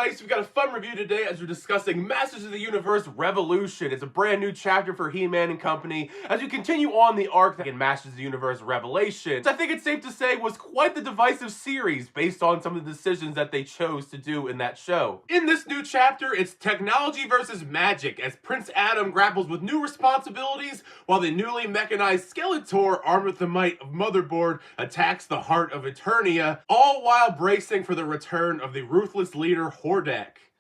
Dice. We've got a fun review today as we're discussing Masters of the Universe Revolution. It's a brand new chapter for He-Man and company as we continue on the arc in Masters of the Universe Revelation, which I think it's safe to say was quite the divisive series based on some of the decisions that they chose to do in that show. In this new chapter, it's technology versus magic as Prince Adam grapples with new responsibilities while the newly mechanized Skeletor, armed with the might of Motherboard, attacks the heart of Eternia, all while bracing for the return of the ruthless leader Hordak.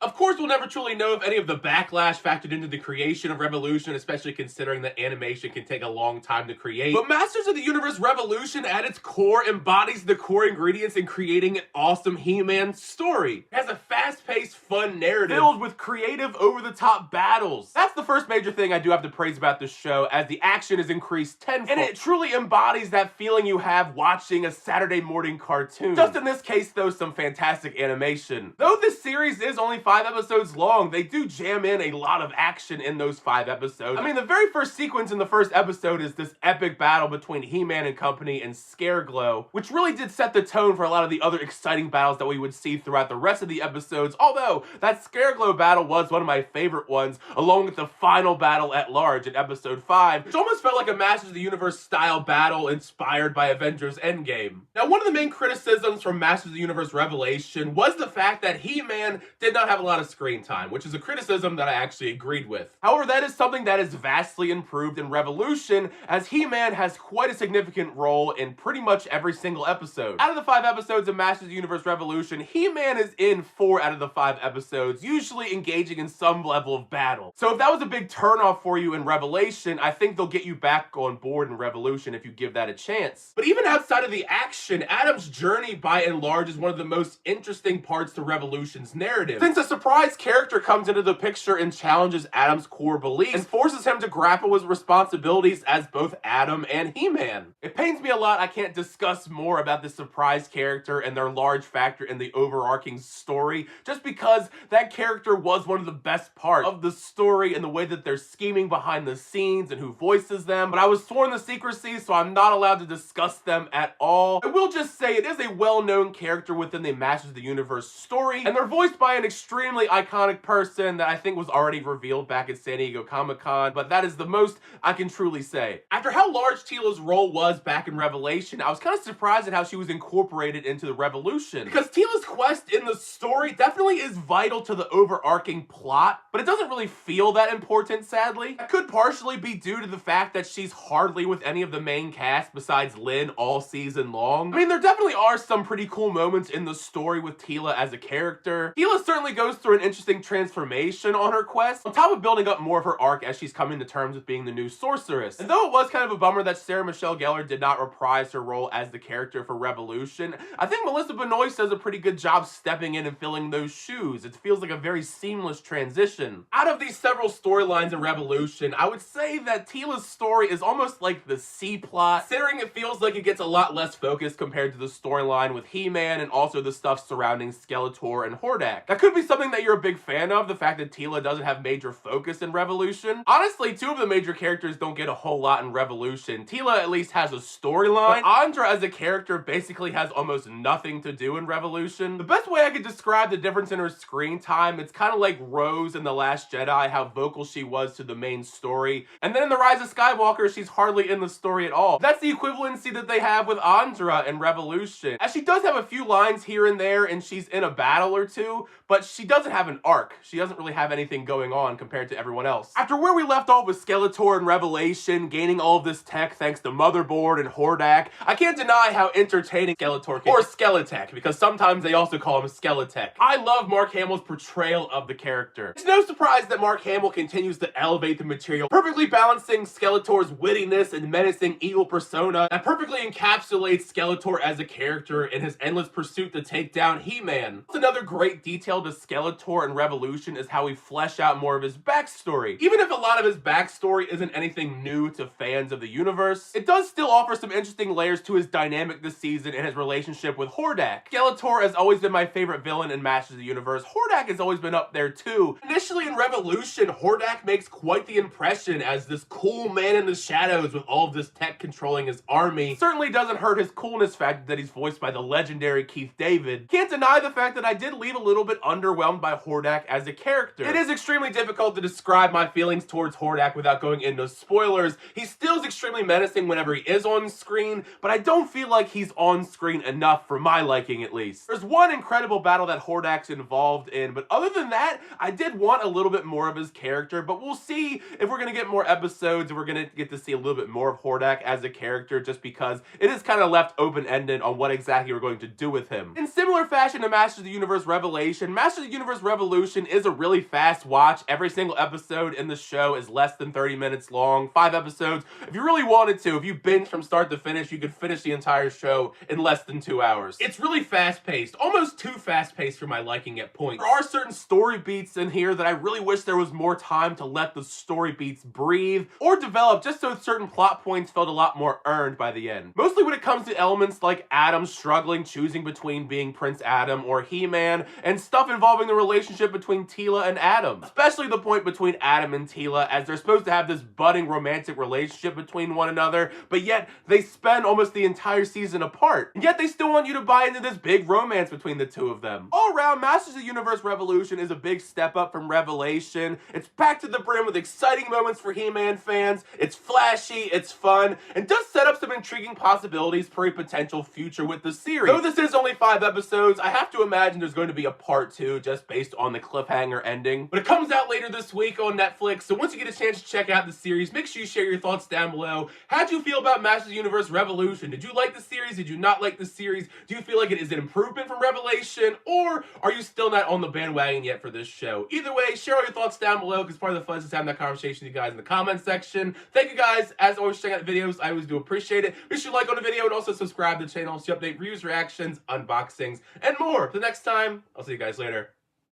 Of course, we'll never truly know if any of the backlash factored into the creation of Revolution, especially considering that animation can take a long time to create. But Masters of the Universe Revolution, at its core, embodies the core ingredients in creating an awesome He-Man story. It has a fast-paced, fun narrative filled with creative, over-the-top battles. That's the first major thing I do have to praise about this show, as the action is increased tenfold. And it truly embodies that feeling you have watching a Saturday morning cartoon. Just in this case, though, some fantastic animation. Though this series is only 5 episodes long, they do jam in a lot of action in those 5 episodes. I mean, the very first sequence in the first episode is this epic battle between He-Man and company and Scareglow, which really did set the tone for a lot of the other exciting battles that we would see throughout the rest of the episodes, although that Scareglow battle was one of my favorite ones, along with the final battle at large in episode 5, which almost felt like a Masters of the Universe style battle inspired by Avengers Endgame. Now, one of the main criticisms from Masters of the Universe Revelation was the fact that He-Man did not have a lot of screen time, which is a criticism that I actually agreed with. However, that is something that is vastly improved in Revolution, as He-Man has quite a significant role in pretty much every single episode. Out of the 5 episodes of Masters of the Universe Revolution, He-Man is in 4 out of the 5 episodes, usually engaging in some level of battle. So if that was a big turnoff for you in Revelation, I think they'll get you back on board in Revolution if you give that a chance. But even outside of the action, Adam's journey by and large is one of the most interesting parts to Revolution's narrative, since a surprise character comes into the picture and challenges Adam's core beliefs and forces him to grapple with responsibilities as both Adam and He-Man. It pains me a lot I can't discuss more about this surprise character and their large factor in the overarching story, just because that character was one of the best parts of the story and the way that they're scheming behind the scenes and who voices them, but I was sworn to secrecy, so I'm not allowed to discuss them at all. I will just say it is a well-known character within the Masters of the Universe story, and they're voiced by an extremely iconic person that I think was already revealed back at San Diego Comic-Con, but that is the most I can truly say. After how large Teela's role was back in Revelation, I was kind of surprised at how she was incorporated into the Revolution, because Teela's quest in the story definitely is vital to the overarching plot, but it doesn't really feel that important, sadly. That could partially be due to the fact that she's hardly with any of the main cast besides Lynn all season long. I mean, there definitely are some pretty cool moments in the story with Teela as a character. Teela certainly goes through an interesting transformation on her quest, on top of building up more of her arc as she's coming to terms with being the new sorceress. And though it was kind of a bummer that Sarah Michelle Gellar did not reprise her role as the character for Revolution, I think Melissa Benoist does a pretty good job stepping in and filling those shoes. It feels like a very seamless transition. Out of these several storylines in Revolution, I would say that Teela's story is almost like the C-plot, considering it feels like it gets a lot less focus compared to the storyline with He-Man and also the stuff surrounding Skeletor and Hordak. That could be something that you're a big fan of, the fact that Teela doesn't have major focus in Revolution. Honestly, 2 of the major characters don't get a whole lot in Revolution. Teela at least has a storyline, but Andra as a character basically has almost nothing to do in Revolution. The best way I could describe the difference in her screen time, it's kind of like Rose in The Last Jedi, how vocal she was to the main story. And then in The Rise of Skywalker, she's hardly in the story at all. That's the equivalency that they have with Andra in Revolution, as she does have a few lines here and there and she's in a battle or 2, but she doesn't have an arc. She doesn't really have anything going on compared to everyone else. After where we left off with Skeletor and Revelation, gaining all of this tech thanks to Motherboard and Hordak, I can't deny how entertaining Skeletor can be. Or Skeletech, because sometimes they also call him Skeletech. I love Mark Hamill's portrayal of the character. It's no surprise that Mark Hamill continues to elevate the material, perfectly balancing Skeletor's wittiness and menacing evil persona that perfectly encapsulates Skeletor as a character in his endless pursuit to take down He-Man. Another great detail to Skeletor in Revolution is how we flesh out more of his backstory. Even if a lot of his backstory isn't anything new to fans of the universe, it does still offer some interesting layers to his dynamic this season and his relationship with Hordak. Skeletor has always been my favorite villain in Masters of the Universe. Hordak has always been up there too. Initially in Revolution, Hordak makes quite the impression as this cool man in the shadows with all of this tech controlling his army. It certainly doesn't hurt his coolness fact that he's voiced by the legendary Keith David. Can't deny the fact that I did leave a little bit underwhelmed underwhelmed by Hordak as a character. It is extremely difficult to describe my feelings towards Hordak without going into spoilers. He still is extremely menacing whenever he is on screen, but I don't feel like he's on screen enough for my liking, at least. There's one incredible battle that Hordak's involved in, but other than that, I did want a little bit more of his character, but we'll see if we're gonna get more episodes and we're gonna get to see a little bit more of Hordak as a character, just because it is kind of left open-ended on what exactly we're going to do with him. In similar fashion to Masters of the Universe Revelation, Masters of the Universe Revolution is a really fast watch. Every single episode in the show is less than 30 minutes long, 5 episodes. If you really wanted to, if you binge from start to finish, you could finish the entire show in less than 2 hours. It's really fast-paced, almost too fast-paced for my liking at points. There are certain story beats in here that I really wish there was more time to let the story beats breathe or develop, just so certain plot points felt a lot more earned by the end. Mostly when it comes to elements like Adam struggling, choosing between being Prince Adam or He-Man, and stuff involving the relationship between Teela and Adam. Especially the point between Adam and Teela, as they're supposed to have this budding romantic relationship between one another, but yet they spend almost the entire season apart. And yet they still want you to buy into this big romance between the two of them. All around, Masters of the Universe Revolution is a big step up from Revelation. It's packed to the brim with exciting moments for He-Man fans. It's flashy, it's fun, and does set up some intriguing possibilities for a potential future with the series. Though this is only 5 episodes, I have to imagine there's going to be a part 2 just based on the cliffhanger ending. But it comes out later this week on Netflix, so once you get a chance to check out the series, make sure you share your thoughts down below. How'd you feel about Masters of the Universe Revolution? Did you like the series? Did you not like the series? Do you feel like it is an improvement from Revelation, or are you still not on the bandwagon yet for this show? Either way, share all your thoughts down below, because part of the fun is just having that conversation with you guys in the comment section. Thank you guys, as always, for checking out the videos. I always do appreciate it. Be sure to like on the video and also subscribe to the channel so you update reviews, reactions, unboxings, and more. For the next time, I'll see you guys later.